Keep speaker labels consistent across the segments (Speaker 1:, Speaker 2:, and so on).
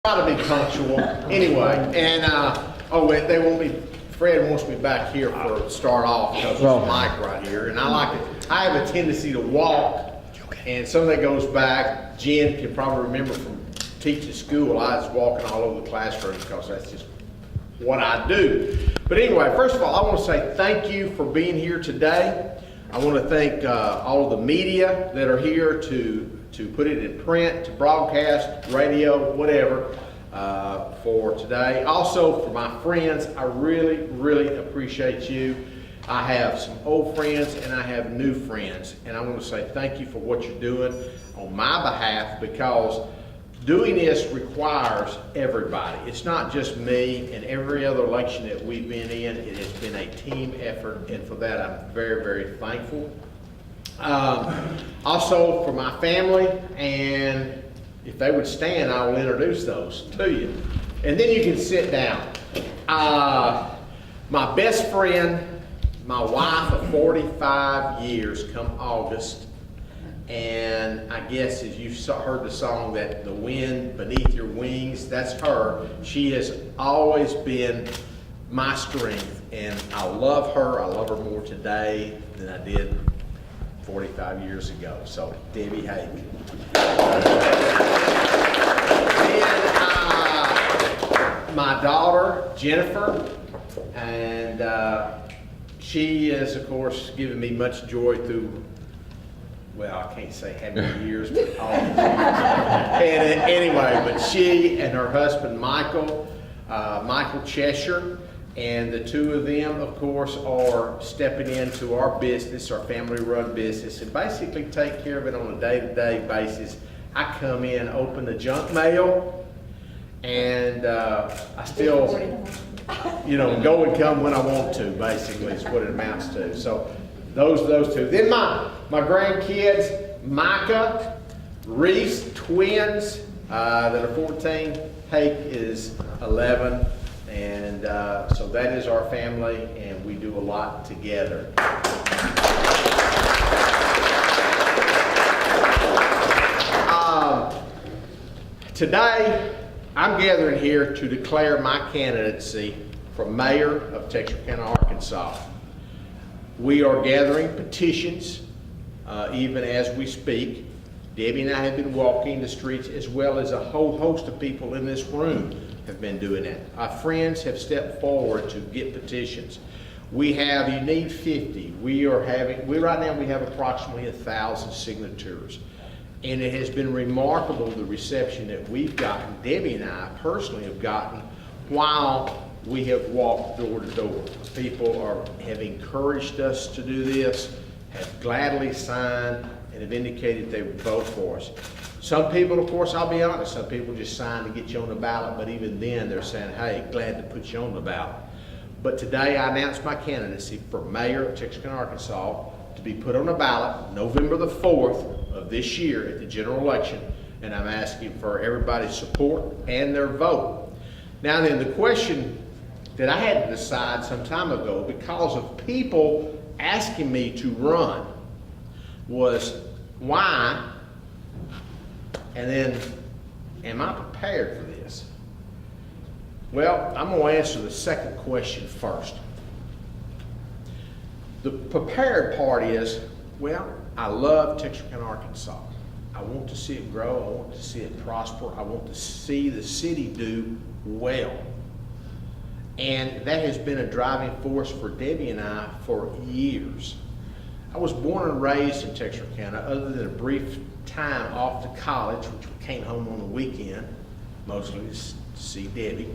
Speaker 1: Try to be punctual anyway, and oh wait, they want me. Fred wants me back here for start off because there's a mic right here, and I like it. I have a tendency to walk, and some of that goes back. Jen can probably remember from teaching school. I was walking all over the classroom because that's just what I do. But anyway, first of all, I want to say thank you for being here today. I want to thank all of the media that are here to put it in print, to broadcast, radio, whatever, for today. Also, for my friends, I really, really appreciate you. I have some old friends and I have new friends, and I want to say thank you for what you're doing on my behalf, because doing this requires everybody. It's not just me. And every other election that we've been in, it has been a team effort, and for that I'm very, very thankful. Also for my family, and if they would stand, I will introduce those to you. And then you can sit down. My best friend, my wife of 45 years come August, and I guess as you heard the song that the wind beneath your wings, that's her. She has always been my strength, and I love her. I love her more today than I did 45 years ago. So, Debbie Haak. And my daughter, Jennifer, and she has, of course, given me much joy through, well, I can't say how many years, but all and anyway, but she and her husband, Michael Cheshire, and the two of them, of course, are stepping into our business, our family-run business, and basically take care of it on a day-to-day basis. I come in, open the junk mail, and I still, go and come when I want to, basically, is what it amounts to. So those two. Then my grandkids, Micah, Reese, twins that are 14. Haak is 11. And so that is our family, and we do a lot together. Today, I'm gathering here to declare my candidacy for mayor of Texarkana, Arkansas. We are gathering petitions even as we speak. Debbie and I have been walking the streets, as well as a whole host of people in this room have been doing that. Our friends have stepped forward to get petitions. You need 50. Right now we have approximately 1,000 signatures. And it has been remarkable, the reception that we've gotten, Debbie and I personally have gotten, while we have walked door to door. People have encouraged us to do this, have gladly signed, and have indicated they would vote for us. Some people, of course, I'll be honest, some people just sign to get you on the ballot, but even then they're saying, hey, glad to put you on the ballot. But today I announced my candidacy for mayor of Texarkana, Arkansas, to be put on the ballot November the 4th of this year at the general election, and I'm asking for everybody's support and their vote. Now then, the question that I had to decide some time ago, because of people asking me to run, was why, and then, am I prepared for this? Well, I'm going to answer the second question first. The prepared part is, well, I love Texarkana, Arkansas. I want to see it grow. I want to see it prosper. I want to see the city do well. And that has been a driving force for Debbie and I for years. I was born and raised in Texarkana, other than a brief time off to college, which we came home on the weekend, mostly to see Debbie.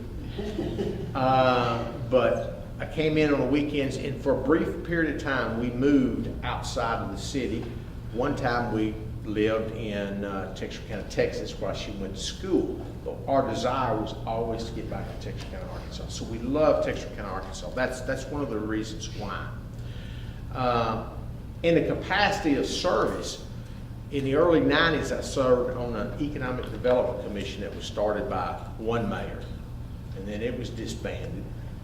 Speaker 1: But I came in on the weekends, and for a brief period of time, we moved outside of the city. One time we lived in Texarkana, Texas, while she went to school. But our desire was always to get back to Texarkana, Arkansas. So we love Texarkana, Arkansas. That's one of the reasons why. In the capacity of service, in the early 90s, I served on an economic development commission that was started by one mayor, and then it was disbanded.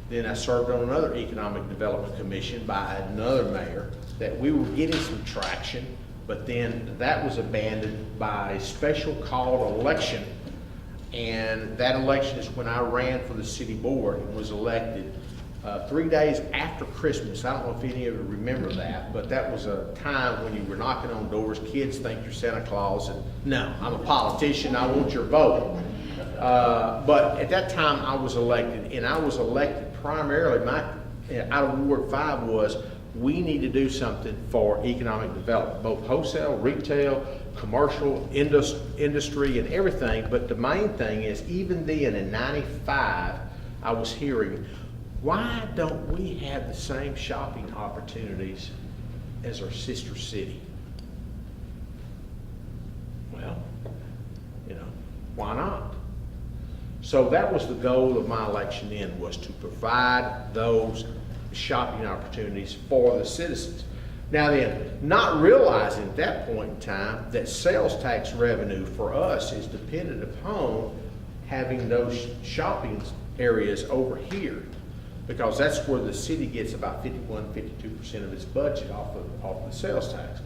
Speaker 1: Then I served on another economic development commission by another mayor that we were getting some traction, but then that was abandoned by a special called election And that election is when I ran for the city board and was elected 3 days after Christmas. I don't know if any of you remember that, but that was a time when you were knocking on doors. Kids think you're Santa Claus, and no, I'm a politician, I want your vote. But at that time I was elected, and I was elected primarily, out of Ward 5 was, we need to do something for economic development, both wholesale, retail, commercial, industry, and everything. But the main thing is, even then in '95, I was hearing, why don't we have the same shopping opportunities as our sister city? Well, why not? So that was the goal of my election then, was to provide those shopping opportunities for the citizens. Now then, not realizing at that point in time that sales tax revenue for us is dependent upon having those shopping areas over here, because that's where the city gets about 52% of its budget off the sales tax.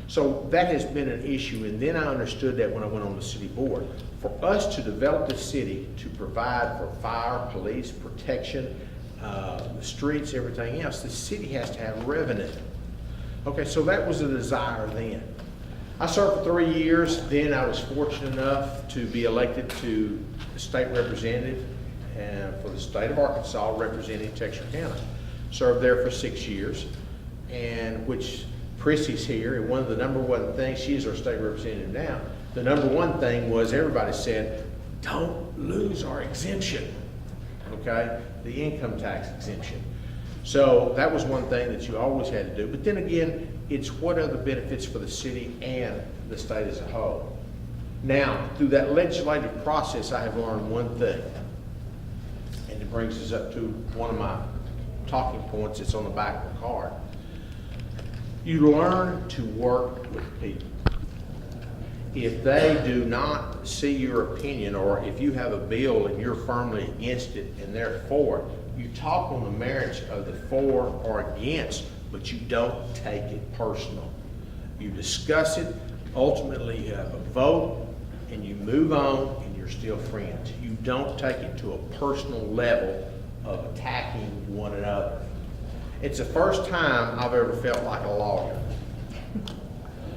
Speaker 1: So that has been an issue, and then I understood that when I went on the city board. For us to develop the city to provide for fire, police, protection, the streets, everything else, the city has to have revenue. Okay, so that was a desire then. I served for 3 years. Then I was fortunate enough to be elected to the state representative for the state of Arkansas, representing Texas County. Served there for 6 years, and which Prissy's here, and one of the number one things, she's our state representative now, the number one thing was everybody said, don't lose our exemption, okay? The income tax exemption. So that was one thing that you always had to do. But then again, it's what are the benefits for the city and the state as a whole. Now, through that legislative process, I have learned one thing, and it brings us up to one of my talking points that's on the back of the card. You learn to work with people. If they do not see your opinion, or if you have a bill and you're firmly against it and they're for it, you talk on the merits of the for or against, but you don't take it personal. You discuss it, ultimately you have a vote, and you move on, and you're still friends. You don't take it to a personal level of attacking one another. It's the first time I've ever felt like a lawyer.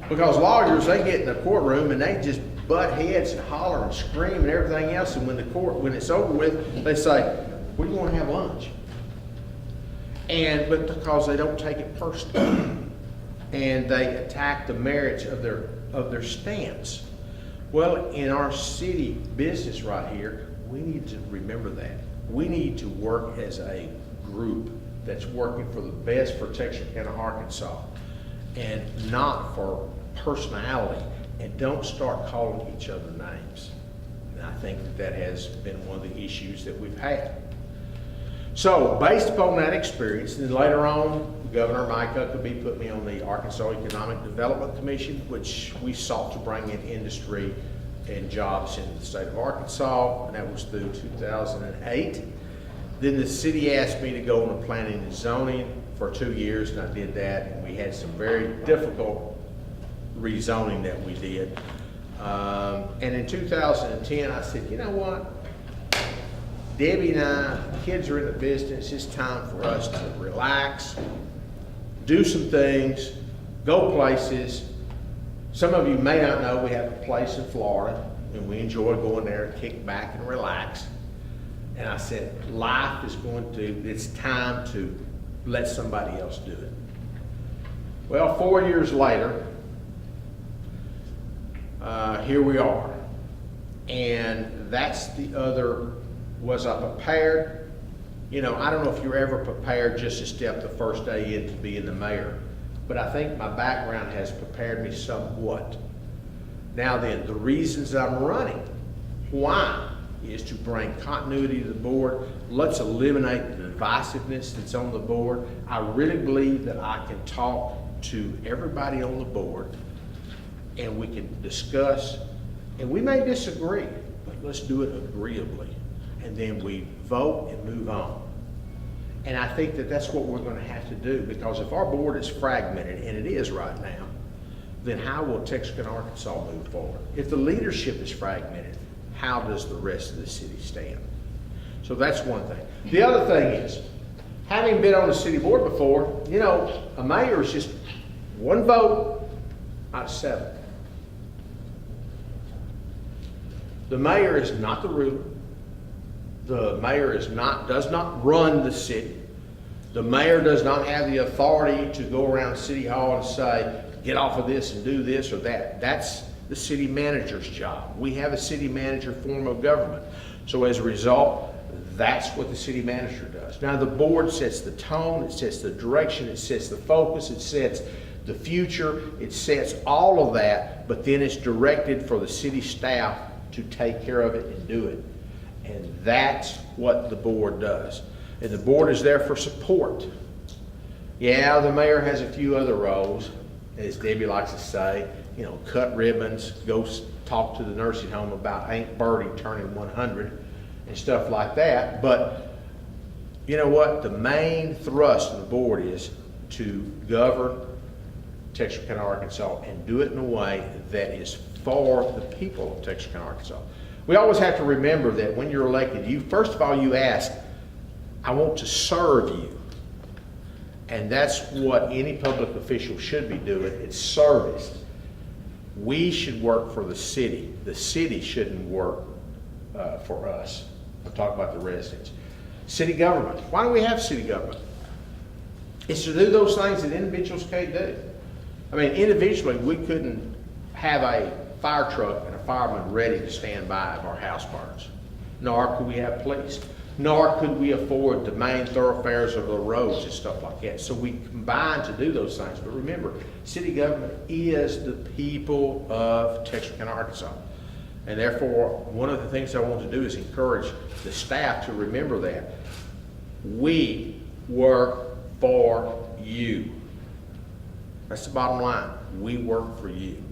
Speaker 1: Because lawyers, they get in the courtroom and they just butt heads and holler and scream and everything else, and when it's over with, they say, we're going to have lunch. But because they don't take it personally, and they attack the merits of their stance. Well, in our city business right here, we need to remember that. We need to work as a group that's working for the best for Texas County, Arkansas, and not for personality, and don't start calling each other names. And I think that has been one of the issues that we've had. So, based upon that experience, then later on, Governor Mike Huckabee put me on the Arkansas Economic Development Commission, which we sought to bring in industry and jobs into the state of Arkansas, and that was through 2008. Then the city asked me to go on the planning and zoning for 2 years, and I did that, and we had some very difficult rezoning that we did. And in 2010, I said, you know what? Debbie and I, kids are in the business, it's time for us to relax, do some things, go places. Some of you may not know we have a place in Florida, and we enjoy going there and kick back and relax. And I said, it's time to let somebody else do it. Well, 4 years later, here we are. And that's the other, was I prepared? I don't know if you're ever prepared just to step the first day in to be in the mayor, but I think my background has prepared me somewhat. Now then, the reasons I'm running, why? Is to bring continuity to the board. Let's eliminate the divisiveness that's on the board. I really believe that I can talk to everybody on the board, and we can discuss, and we may disagree, but let's do it agreeably. And then we vote and move on. And I think that that's what we're going to have to do, because if our board is fragmented, and it is right now, then how will Texas and Arkansas move forward? If the leadership is fragmented, how does the rest of the city stand? So that's one thing. The other thing is, having been on the city board before, you know, a mayor is just one vote out of 7. The mayor is not the ruler. The mayor does not run the city. The mayor does not have the authority to go around City Hall and say, get off of this and do this or that. That's the city manager's job. We have a city manager form of government. So as a result, that's what the city manager does. Now the board sets the tone, it sets the direction, it sets the focus, it sets the future, it sets all of that, but then it's directed for the city staff to take care of it and do it. And that's what the board does. And the board is there for support. Yeah, the mayor has a few other roles, as Debbie likes to say, you know, cut ribbons, go talk to the nursing home about Aunt Birdie turning 100 and stuff like that. But you know what? The main thrust of the board is to govern Texarkana, Arkansas, and do it in a way that is for the people of Texarkana, Arkansas. We always have to remember that when you're elected, you first of all, you ask, I want to serve you. And that's what any public official should be doing. It's service. We should work for the city. The city shouldn't work for us. I'm talking about the residents. City government. Why do we have city government? It's to do those things that individuals can't do. I mean, individually, we couldn't have a fire truck and a fireman ready to stand by if our house burns. Nor could we have police. Nor could we afford the main thoroughfares of the roads and stuff like that. So we combine to do those things. But remember, city government is the people of Texarkana, Arkansas. And therefore, one of the things I want to do is encourage the staff to remember that. We work for you. That's the bottom line. We work for you.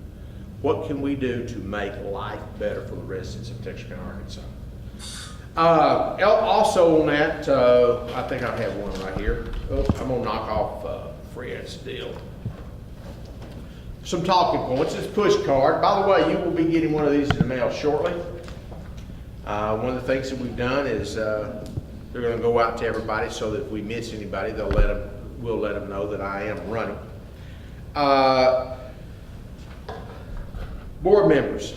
Speaker 1: What can we do to make life better for the residents of Texarkana, Arkansas? Also on that, I think I have one right here. Oh, I'm gonna knock off Fred's deal. Some talking points. This push card. By the way, you will be getting one of these in the mail shortly. One of the things that we've done is they're going to go out to everybody so that if we miss anybody, we'll let them know that I am running. Board members.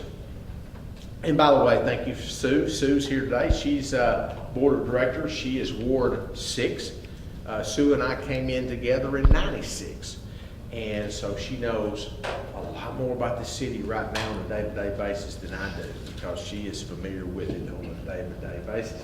Speaker 1: And by the way, thank you, Sue. Sue's here today. She's board of directors. She is Ward 6. Sue and I came in together in '96. And so she knows a lot more about the city right now on a day-to-day basis than I do, because she is familiar with it on a day-to-day basis.